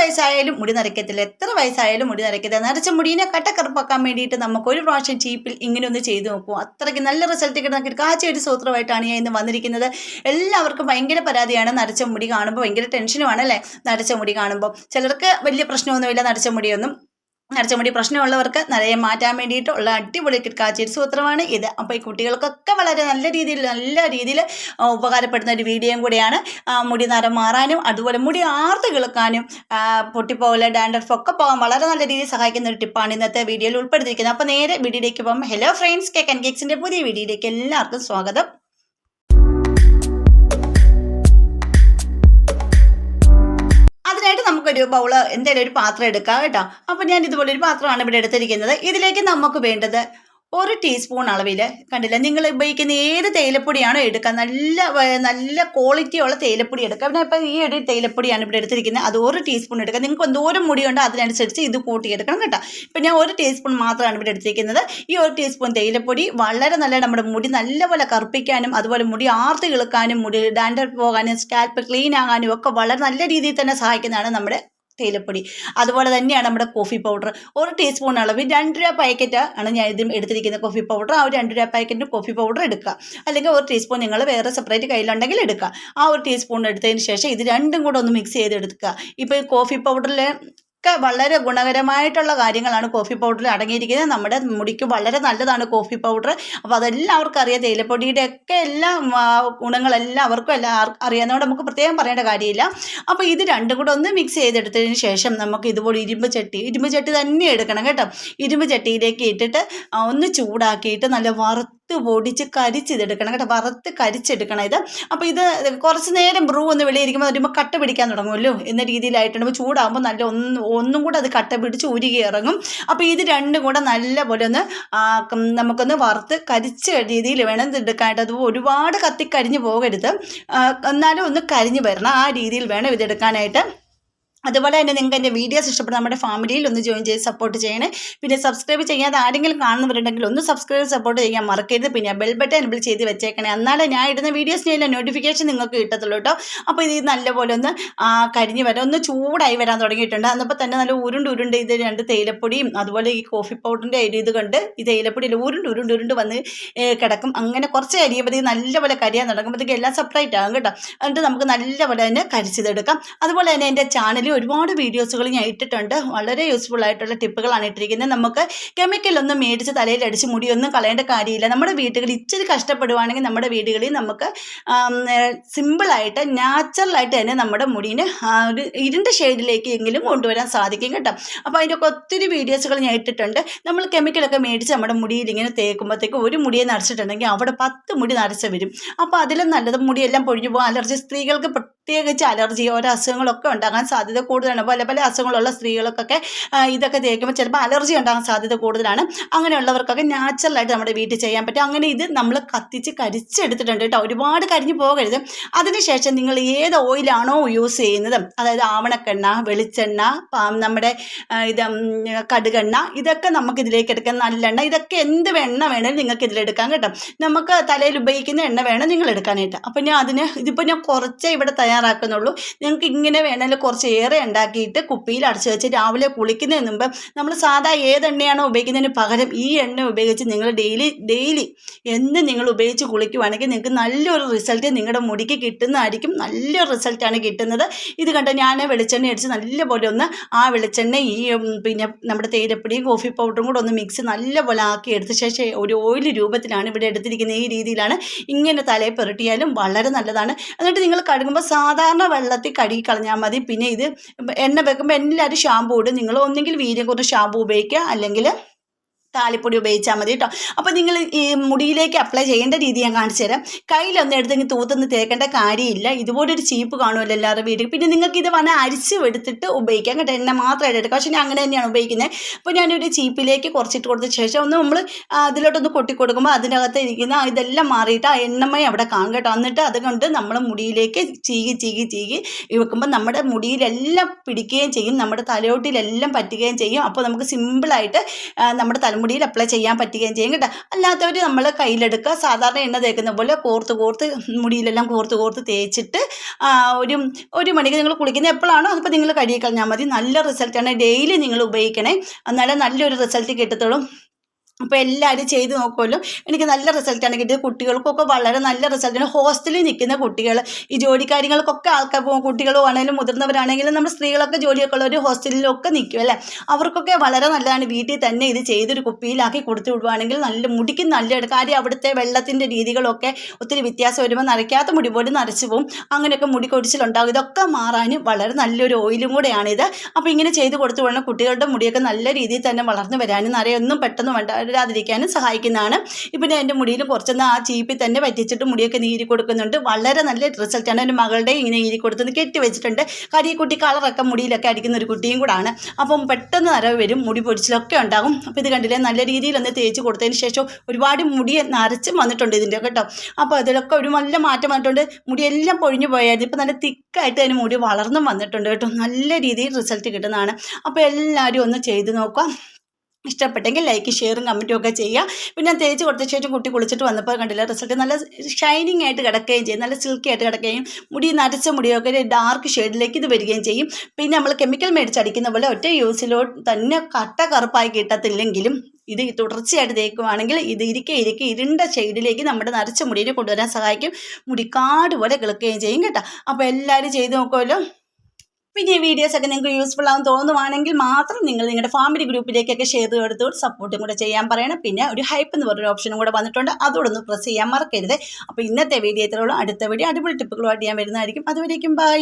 വയസ്സായാലും മുടി നരയ്ക്കത്തില്ല, എത്ര വയസ്സായാലും മുടി നരയ്ക്കത്തില്ല. നരച്ച മുടീനെ കട്ടക്കറുപ്പാക്കാൻ വേണ്ടിയിട്ട് നമുക്ക് ഒരു പ്രാവശ്യം ചീപ്പിൽ ഇങ്ങനെ ഒന്ന് ചെയ്ത് നോക്കൂ. അത്രയ്ക്ക് നല്ല റിസൾട്ട് കിട്ടുന്ന കാച്ച ഒരു സൂത്രമായിട്ടാണ് ഞാൻ ഇന്ന് വന്നിരിക്കുന്നത്. എല്ലാവർക്കും ഭയങ്കര പരാതിയാണ് നരച്ച മുടി കാണുമ്പോൾ, ഭയങ്കര ടെൻഷനുമാണ് അല്ലേ നരച്ച മുടി കാണുമ്പോൾ. ചിലർക്ക് വലിയ പ്രശ്നമൊന്നുമില്ല നരച്ച മുടിയൊന്നും. നരച്ച മുടി പ്രശ്നമുള്ളവർക്ക് നിറയെ മാറ്റാൻ വേണ്ടിയിട്ടുള്ള അടിപൊളി കാച്ചിരി സൂത്രമാണ് ഇത്. അപ്പോൾ ഈ കുട്ടികൾക്കൊക്കെ വളരെ നല്ല രീതിയിൽ ഉപകാരപ്പെടുന്ന ഒരു വീഡിയോയും കൂടിയാണ്. മുടി നിറം മാറാനും അതുപോലെ മുടി ആർത്ത് കിളുക്കാനും പൊട്ടിപ്പോകല് ഡാൻഡ്രഫൊക്കെ പോകാൻ വളരെ നല്ല രീതിയിൽ സഹായിക്കുന്ന ഒരു ടിപ്പാണ് ഇന്നത്തെ വീഡിയോയിൽ ഉൾപ്പെടുത്തിയിരിക്കുന്നത്. അപ്പോൾ നേരെ വീഡിയോയിലേക്ക് പോകുമ്പോൾ, ഹലോ ഫ്രണ്ട്സ്, കേക്ക് ആൻഡ് കേക്സിൻ്റെ പുതിയ വീഡിയോയിലേക്ക് എല്ലാവർക്കും സ്വാഗതം. അതിനായിട്ട് നമുക്കൊരു ബൗള് എന്തെങ്കിലും ഒരു പാത്രം എടുക്കാം കേട്ടോ. അപ്പോൾ ഞാൻ ഇതുപോലെ ഒരു പാത്രമാണ് ഇവിടെ എടുത്തിരിക്കുന്നത്. ഇതിലേക്ക് നമുക്ക് വേണ്ടത് 1 ടീസ്പൂൺ അളവിൽ, കണ്ടില്ല, നിങ്ങൾ ഉപയോഗിക്കുന്ന ഏത് തേയിലപ്പൊടിയാണോ എടുക്കുക, നല്ല ക്വാളിറ്റിയുള്ള തേയിലപ്പൊടി എടുക്കുക. പിന്നെ ഇപ്പോൾ ഈ ഒരു തേയിലപ്പൊടിയാണ് ഇവിടെ എടുത്തിരിക്കുന്നത്, അത് 1 ടീസ്പൂൺ എടുക്കുക. നിങ്ങൾക്ക് എന്തോരം മുടിയുണ്ടോ അതിനനുസരിച്ച് ഇത് കൂട്ടിയെടുക്കണം കേട്ടോ. ഇപ്പം ഞാൻ 1 ടീസ്പൂൺ മാത്രമാണ് ഇവിടെ എടുത്തിരിക്കുന്നത്. ഈ 1 ടീസ്പൂൺ തേയിലപ്പൊടി വളരെ നല്ല നമ്മുടെ മുടി നല്ലപോലെ കറുപ്പിക്കാനും അതുപോലെ മുടി ആർത്ത് കിളുക്കാനും മുടി ഡാൻഡ്രഫ് പോകാനും സ്കാൽപ്പ് ക്ലീൻ ആകാനും ഒക്കെ വളരെ നല്ല രീതിയിൽ തന്നെ സഹായിക്കുന്നതാണ് നമ്മുടെ തേയിലപ്പൊടി. അതുപോലെ തന്നെയാണ് നമ്മുടെ കോഫി പൗഡർ. 1 ടീസ്പൂൺ അളവിൽ 2 രൂപ പാക്കറ്റ് ആണ് ഞാൻ ഇതിൽ എടുത്തിരിക്കുന്ന കോഫി പൗഡർ. ആ ഒരു 2 രൂപ പാക്കറ്റിന് കോഫി പൗഡർ എടുക്കുക. അല്ലെങ്കിൽ 1 ടീസ്പൂൺ നിങ്ങൾ വേറെ സെപ്പറേറ്റ് കയ്യിലുണ്ടെങ്കിൽ എടുക്കുക. ആ 1 ടീസ്പൂൺ എടുത്തതിന് ശേഷം ഇത് രണ്ടും കൂടെ ഒന്ന് മിക്സ് ചെയ്തെടുക്കുക. ഇപ്പോൾ ഈ കോഫി പൗഡറിൽ ഒക്കെ വളരെ ഗുണകരമായിട്ടുള്ള കാര്യങ്ങളാണ് കോഫി പൗഡറിൽ അടങ്ങിയിരിക്കുന്നത്. നമ്മുടെ മുടിക്ക് വളരെ നല്ലതാണ് കോഫി പൗഡർ. അപ്പോൾ അതെല്ലാവർക്കും അറിയാം. തേയിലപ്പൊടിയുടെ ഒക്കെ എല്ലാ ഗുണങ്ങളെല്ലാവർക്കും അറിയാവുന്നതുകൊണ്ട് നമുക്ക് പ്രത്യേകം പറയേണ്ട കാര്യമില്ല. അപ്പോൾ ഇത് രണ്ടും കൂടെ ഒന്ന് മിക്സ് ചെയ്തെടുത്തതിന് ശേഷം നമുക്ക് ഇതുപോലെ ഇരുമ്പ് ചട്ടി തന്നെ എടുക്കണം കേട്ടോ. ഇരുമ്പ് ചട്ടിയിലേക്ക് ഇട്ടിട്ട് ഒന്ന് ചൂടാക്കിയിട്ട് നല്ല വറുത്ത് പൊടിച്ച് കരിച്ചെടുക്കണം കേട്ടോ. വറുത്ത് കരിച്ചെടുക്കണം ഇത്. അപ്പോൾ ഇത് കുറച്ച് നേരം ബ്രൂ ഒന്ന് വെളിയിരിക്കുമ്പോൾ വരുമ്പോൾ കട്ട പിടിക്കാൻ തുടങ്ങുമല്ലോ എന്ന രീതിയിലായിട്ടുണ്ട്. ചൂടാകുമ്പോൾ നല്ല ഒന്നും കൂടെ അത് കട്ട പിടിച്ച് ഉരുകി ഇറങ്ങും. അപ്പോൾ ഇത് രണ്ടും കൂടെ നല്ലപോലെ ഒന്ന് നമുക്കൊന്ന് വറുത്ത് കരിച്ച രീതിയിൽ വേണം ഇത് എടുക്കാനായിട്ട്. അത് ഒരുപാട് കത്തിക്കരിഞ്ഞ് പോകരുത്, എന്നാലും ഒന്ന് കരിഞ്ഞ് വരണം. ആ രീതിയിൽ വേണം ഇതെടുക്കാനായിട്ട്. അതുപോലെ തന്നെ നിങ്ങൾക്ക് എൻ്റെ വീഡിയോസ് ഇഷ്ടപ്പെടുന്ന നമ്മുടെ ഫാമിലിയിൽ ഒന്ന് ജോയിൻ ചെയ്ത് സപ്പോർട്ട് ചെയ്യണേ. പിന്നെ സബ്സ്ക്രൈബ് ചെയ്യാതെ ആരെങ്കിലും കാണുന്നവരുണ്ടെങ്കിൽ ഒന്ന് സബ്സ്ക്രൈബ് സപ്പോർട്ട് ചെയ്യാൻ മറക്കരുത്. പിന്നെ ബെൽ ബട്ടൺ എനേബിൾ ചെയ്ത് വെച്ചേക്കണേ, എന്നാലേ ഞാൻ ഇടുന്ന വീഡിയോസിനെല്ലാം നോട്ടിഫിക്കേഷൻ നിങ്ങൾക്ക് കിട്ടത്തുള്ളൂ കേട്ടോ. അപ്പോൾ ഇത് നല്ലപോലെ ഒന്ന് കരിഞ്ഞ് വരാം, ഒന്ന് ചൂടായി വരാൻ തുടങ്ങിയിട്ടുണ്ട്. അന്നപ്പോൾ തന്നെ നല്ല ഉരുണ്ട് ഇത് 2 തേയിലപ്പൊടിയും അതുപോലെ ഈ കോഫി പൗഡറിൻ്റെ ഇത് കണ്ട് ഈ തേയിലപ്പൊടിയിൽ ഉരുണ്ട് വന്ന് കിടക്കും. അങ്ങനെ കുറച്ച് കരിയുമ്പോഴത്തേക്ക് നല്ലപോലെ കരിയാൻ തുടങ്ങുമ്പോഴത്തേക്ക് എല്ലാം സെപ്പറേറ്റ് ആകും കേട്ടോ. എന്നിട്ട് നമുക്ക് നല്ലപോലെ തന്നെ കരിച്ചെടുക്കാം. അതുപോലെ തന്നെ എൻ്റെ ചാനലിൽ ഒരുപാട് വീഡിയോസുകൾ ഞാൻ ഇട്ടിട്ടുണ്ട്. വളരെ യൂസ്ഫുൾ ആയിട്ടുള്ള ടിപ്പുകളാണ് ഇട്ടിരിക്കുന്നത്. നമുക്ക് കെമിക്കലൊന്നും മേടിച്ച് തലയിലടിച്ച് മുടിയൊന്നും കളയേണ്ട കാര്യമില്ല. നമ്മുടെ വീടുകളിൽ ഇച്ചിരി കഷ്ടപ്പെടുവാണെങ്കിൽ നമ്മുടെ വീടുകളിൽ നമുക്ക് സിമ്പിളായിട്ട് നാച്ചുറലായിട്ട് തന്നെ നമ്മുടെ മുടീനെ ഒരു ഇരുണ്ട ഷെയ്ഡിലേക്ക് എങ്കിലും കൊണ്ടുവരാൻ സാധിക്കും കേട്ടോ. അപ്പോൾ അതിൻ്റെയൊക്കെ ഒത്തിരി വീഡിയോസുകൾ ഞാൻ ഇട്ടിട്ടുണ്ട്. നമ്മൾ കെമിക്കലൊക്കെ മേടിച്ച് നമ്മുടെ മുടിയിൽ ഇങ്ങനെ തേക്കുമ്പോഴത്തേക്ക് ഒരു മുടിയെ നരച്ചിട്ടുണ്ടെങ്കിൽ അവിടെ 10 മുടി നരച്ച് വരും. അപ്പോൾ അതിലും നല്ലത് മുടിയെല്ലാം പൊഴിഞ്ഞു പോകും. അലർജി, സ്ത്രീകൾക്ക് പ്രത്യേകിച്ച് അലർജി ഓരോ അസുഖങ്ങളൊക്കെ ഉണ്ടാകാൻ സാധ്യത കൂടുതലാണ്. പല അസുഖങ്ങളുള്ള സ്ത്രീകൾക്കൊക്കെ ഇതൊക്കെ തേക്കുമ്പോൾ ചിലപ്പോൾ അലർജി ഉണ്ടാകാൻ സാധ്യത കൂടുതലാണ്. അങ്ങനെയുള്ളവർക്കൊക്കെ നാച്ചുറലായിട്ട് നമ്മുടെ വീട്ടിൽ ചെയ്യാൻ പറ്റും. അങ്ങനെ ഇത് നമ്മൾ കത്തിച്ച് കരിച്ചെടുത്തിട്ടുണ്ട് കേട്ടോ. ഒരുപാട് കരിഞ്ഞു പോകരുത്. അതിനുശേഷം നിങ്ങൾ ഏത് ഓയിലാണോ യൂസ് ചെയ്യുന്നത്, അതായത് ആവണക്കെണ്ണ, വെളിച്ചെണ്ണ, നമ്മുടെ കടുകെണ്ണ, ഇതൊക്കെ നമുക്ക് ഇതിലേക്ക് എടുക്കാം. നല്ലെണ്ണ, ഇതൊക്കെ എന്ത് എണ്ണ വേണമെങ്കിലും നിങ്ങൾക്ക് ഇതിലെടുക്കാം കേട്ടോ. നമുക്ക് തലയിൽ ഉപയോഗിക്കുന്ന എണ്ണ വേണം നിങ്ങൾ എടുക്കാനായിട്ട്. അപ്പോൾ ഇതിപ്പോൾ ഞാൻ കുറച്ചേ ഇവിടെ തയ്യാറാക്കുന്നുള്ളൂ. നിങ്ങൾക്ക് ഇങ്ങനെ വേണമെങ്കിൽ കുറച്ച് ഏറെ ഉണ്ടാക്കിയിട്ട് കുപ്പിയിൽ അടച്ചു വെച്ച് രാവിലെ കുളിക്കുന്നതിന് മുമ്പ് നമ്മൾ സാധാ ഏതെണ്ണയാണോ ഉപയോഗിക്കുന്നതിന് പകരം ഈ എണ്ണ ഉപയോഗിച്ച് നിങ്ങൾ ഡെയിലി എന്നും നിങ്ങൾ ഉപയോഗിച്ച് കുളിക്കുവാണെങ്കിൽ നിങ്ങൾക്ക് നല്ലൊരു റിസൾട്ട് നിങ്ങളുടെ മുടിക്ക് കിട്ടുന്നതായിരിക്കും. നല്ലൊരു റിസൾട്ടാണ് കിട്ടുന്നത്. ഇത് കണ്ട് ഞാൻ വെളിച്ചെണ്ണ അടിച്ച് നല്ലപോലെ ഒന്ന് ആ വെളിച്ചെണ്ണ ഈ പിന്നെ നമ്മുടെ തേയിലപ്പൊടിയും കോഫി പൗഡറും കൂടെ ഒന്ന് മിക്സ് നല്ലപോലെ ആക്കി എടുത്ത ശേഷം ഒരു ഓയിൽ രൂപത്തിലാണ് ഇവിടെ എടുത്തിരിക്കുന്നത്. ഈ രീതിയിലാണ്. ഇങ്ങനെ തലയിൽ പുരട്ടിയാലും വളരെ നല്ലതാണ്. എന്നിട്ട് നിങ്ങൾ കഴുകുമ്പോൾ സാധാരണ വെള്ളത്തിൽ കഴുകി കളഞ്ഞാൽ മതി. പിന്നെ ഇത് എണ്ണ വെക്കുമ്പോൾ എല്ലാവരും ഷാമ്പൂ ഇടും. നിങ്ങൾ ഒന്നെങ്കിൽ വീര്യം കുറച്ച് ഷാമ്പൂ ഉപയോഗിക്കുക, അല്ലെങ്കിൽ താലിപ്പൊടി ഉപയോഗിച്ചാൽ മതി കേട്ടോ. അപ്പോൾ നിങ്ങൾ ഈ മുടിയിലേക്ക് അപ്ലൈ ചെയ്യേണ്ട രീതി ഞാൻ കാണിച്ചു തരാം. കയ്യിലൊന്നും എടുത്തെങ്കിൽ തൂത്തൊന്നും തേക്കേണ്ട കാര്യമില്ല. ഇതുപോലൊരു ചീപ്പ് കാണുമല്ലോ എല്ലാവരുടെ വീട്ടിൽ. പിന്നെ നിങ്ങൾക്ക് ഇത് വന്ന് അരിച്ച് എടുത്തിട്ട് ഉപയോഗിക്കാം കേട്ടോ. എണ്ണ മാത്രമായിട്ട് എടുക്കാം. പക്ഷേ ഞാൻ അങ്ങനെ തന്നെയാണ് ഉപയോഗിക്കുന്നത്. അപ്പോൾ ഞാനൊരു ചീപ്പിലേക്ക് കുറച്ചിട്ട് കൊടുത്ത ശേഷം ഒന്ന് നമ്മൾ അതിലോട്ടൊന്ന് കൊട്ടി കൊടുക്കുമ്പോൾ അതിനകത്ത് ഇരിക്കുന്ന ഇതെല്ലാം മാറിയിട്ട് ആ എണ്ണമയം അവിടെ കാണും കേട്ടോ. എന്നിട്ട് അതുകൊണ്ട് നമ്മൾ മുടിയിലേക്ക് ചീകി വെക്കുമ്പോൾ നമ്മുടെ മുടിയിലെല്ലാം പിടിക്കുകയും ചെയ്യും, നമ്മുടെ തലയോട്ടിലെല്ലാം പറ്റുകയും ചെയ്യും. അപ്പോൾ നമുക്ക് സിമ്പിളായിട്ട് നമ്മുടെ തലമുടിയിൽ അപ്ലൈ ചെയ്യാൻ പറ്റുകയും ചെയ്യും കേട്ടോ. അല്ലാത്തവർ നമ്മൾ കയ്യിലെടുക്കുക, സാധാരണ എണ്ണ തേക്കുന്ന പോലെ കോർത്ത് മുടിയിലെല്ലാം കോർത്ത് തേച്ചിട്ട് ഒരു മണിക്ക് നിങ്ങൾ കുളിക്കുന്നത് എപ്പോഴാണോ അതിപ്പോൾ നിങ്ങൾ കഴുകി കളഞ്ഞാൽ മതി. നല്ല റിസൾട്ടാണ്. ഡെയിലി നിങ്ങൾ ഉപയോഗിക്കണേ, എന്നാലേ നല്ലൊരു റിസൾട്ട് കിട്ടത്തുള്ളൂ. അപ്പോൾ എല്ലാവരും ചെയ്ത് നോക്കുമല്ലോ. എനിക്ക് നല്ല റിസൾട്ടാണ് കിട്ടിയത്. കുട്ടികൾക്കൊക്കെ വളരെ നല്ല റിസൾട്ടാണ്. ഹോസ്റ്റലിൽ നിൽക്കുന്ന കുട്ടികൾ, ഈ ജോലിക്കാര്യങ്ങൾക്കൊക്കെ ആൾക്കാർ പോകും, കുട്ടികളോ ആണെങ്കിലും മുതിർന്നവരാണെങ്കിലും നമ്മൾ സ്ത്രീകളൊക്കെ ജോലിയൊക്കെ ഉള്ളവർ ഹോസ്റ്റലിലൊക്കെ നിൽക്കും അല്ലേ, അവർക്കൊക്കെ വളരെ നല്ലതാണ്. വീട്ടിൽ തന്നെ ഇത് ചെയ്തൊരു കുപ്പിയിലാക്കി കൊടുത്തു വിടുവാണെങ്കിൽ നല്ല മുടിക്ക് നല്ല കാര്യം. അവിടുത്തെ വെള്ളത്തിൻ്റെ രീതികളൊക്കെ ഒത്തിരി വ്യത്യാസം വരുമ്പോൾ നരയ്ക്കാത്ത മുടി പോലും നരച്ചു പോകും, അങ്ങനെയൊക്കെ മുടി കൊടിച്ചിലുണ്ടാകും. ഇതൊക്കെ മാറാനും വളരെ നല്ലൊരു ഓയിലും കൂടെയാണിത്. അപ്പോൾ ഇങ്ങനെ ചെയ്ത് കൊടുത്തു വിടണം. കുട്ടികളുടെ മുടിയൊക്കെ നല്ല രീതിയിൽ തന്നെ വളർന്നു വരാനും നരയൊന്നും പെട്ടെന്ന് വരാതിരിക്കാനും സഹായിക്കുന്നതാണ്. ഇപ്പം ഞാൻ എൻ്റെ മുടിയിൽ കുറച്ചൊന്ന് ആ ചീപ്പിൽ തന്നെ പറ്റിച്ചിട്ട് മുടിയൊക്കെ നീരി കൊടുക്കുന്നുണ്ട്. വളരെ നല്ല റിസൾട്ടാണ്. എൻ്റെ മകളുടെ ഇങ്ങനെ നീരി കൊടുത്തത് കെട്ടി വെച്ചിട്ടുണ്ട്. കരിയക്കുട്ടി കളറൊക്കെ മുടിയിലൊക്കെ അടിക്കുന്ന ഒരു കുട്ടിയും കൂടാണ്. അപ്പം പെട്ടെന്ന് നരവ് വരും, മുടി പൊടിച്ചിലൊക്കെ ഉണ്ടാകും. അപ്പോൾ ഇത് കണ്ടില്ലേ, നല്ല രീതിയിലൊന്ന് തേച്ച് കൊടുത്തതിന് ശേഷം ഒരുപാട് മുടി നരച്ചും വന്നിട്ടുണ്ട് ഇതിൻ്റെ കേട്ടോ. അപ്പോൾ അതിലൊക്കെ ഒരു നല്ല മാറ്റം വന്നിട്ടുണ്ട്. മുടിയെല്ലാം പൊഴിഞ്ഞു പോയായിരുന്നു. ഇപ്പോൾ നല്ല തിക്കായിട്ട് അതിന് മുടി വളർന്നും വന്നിട്ടുണ്ട് കേട്ടോ. നല്ല രീതിയിൽ റിസൾട്ട് കിട്ടുന്നതാണ്. അപ്പോൾ എല്ലാവരും ഒന്ന് ചെയ്ത് നോക്കാം. ഇഷ്ടപ്പെട്ടെങ്കിൽ ലൈക്ക്, ഷെയറും കമൻറ്റും ഒക്കെ ചെയ്യുക. പിന്നെ ഞാൻ തേച്ച് കൊടുത്ത ശേഷം കുട്ടി കുളിച്ചിട്ട് വന്നപ്പോൾ കണ്ടില്ല, റിസൾട്ട് നല്ല ഷൈനിങ് ആയിട്ട് കിടക്കുകയും ചെയ്യും, നല്ല സിൽക്കി ആയിട്ട് കിടക്കുകയും മുടി നരച്ച മുടിയൊക്കെ ഡാർക്ക് ഷെയ്ഡിലേക്ക് ഇത് വരികയും ചെയ്യും. പിന്നെ നമ്മൾ കെമിക്കൽ മേടിച്ചടിക്കുന്ന പോലെ ഒറ്റ യൂസിലോ തന്നെ കട്ട കറുപ്പായി കിട്ടത്തില്ലെങ്കിലും ഇത് തുടർച്ചയായിട്ട് തേക്കുവാണെങ്കിൽ ഇത് ഇരിക്കെ ഇരുണ്ട ഷെയ്ഡിലേക്ക് നമ്മുടെ നരച്ച മുടിയെ കൊണ്ടുവരാൻ സഹായിക്കും. മുടിക്കാട് പോലെ കിളുക്കുകയും ചെയ്യും കേട്ടോ. അപ്പോൾ എല്ലാവരും ചെയ്ത് നോക്കുമല്ലോ. പിന്നെ ഈ വീഡിയോസൊക്കെ നിങ്ങൾക്ക് യൂസ്ഫുൾ ആണെന്ന് തോന്നുവാണെങ്കിൽ മാത്രം നിങ്ങൾ നിങ്ങളുടെ ഫാമിലി ഗ്രൂപ്പിലേക്കൊക്കെ ഷെയർ ചെയ്തെടുത്ത് സപ്പോർട്ടും കൂടെ ചെയ്യാൻ പറയണം. പിന്നെ ഒരു ഹൈപ്പ് എന്ന് പറഞ്ഞൊരു ഓപ്ഷനും കൂടെ വന്നിട്ടുണ്ട്, അതോടൊന്ന് പ്രസ് ചെയ്യാൻ മറക്കരുത്. അപ്പോൾ ഇന്നത്തെ വീഡിയോ ഇത്രയുള്ളൂ. അടുത്ത വീഡിയോ അടിപൊളി ടിപ്പുകളുമായിട്ട് ഞാൻ വരുന്നതായിരിക്കും. അതുവരേക്കും ബൈ.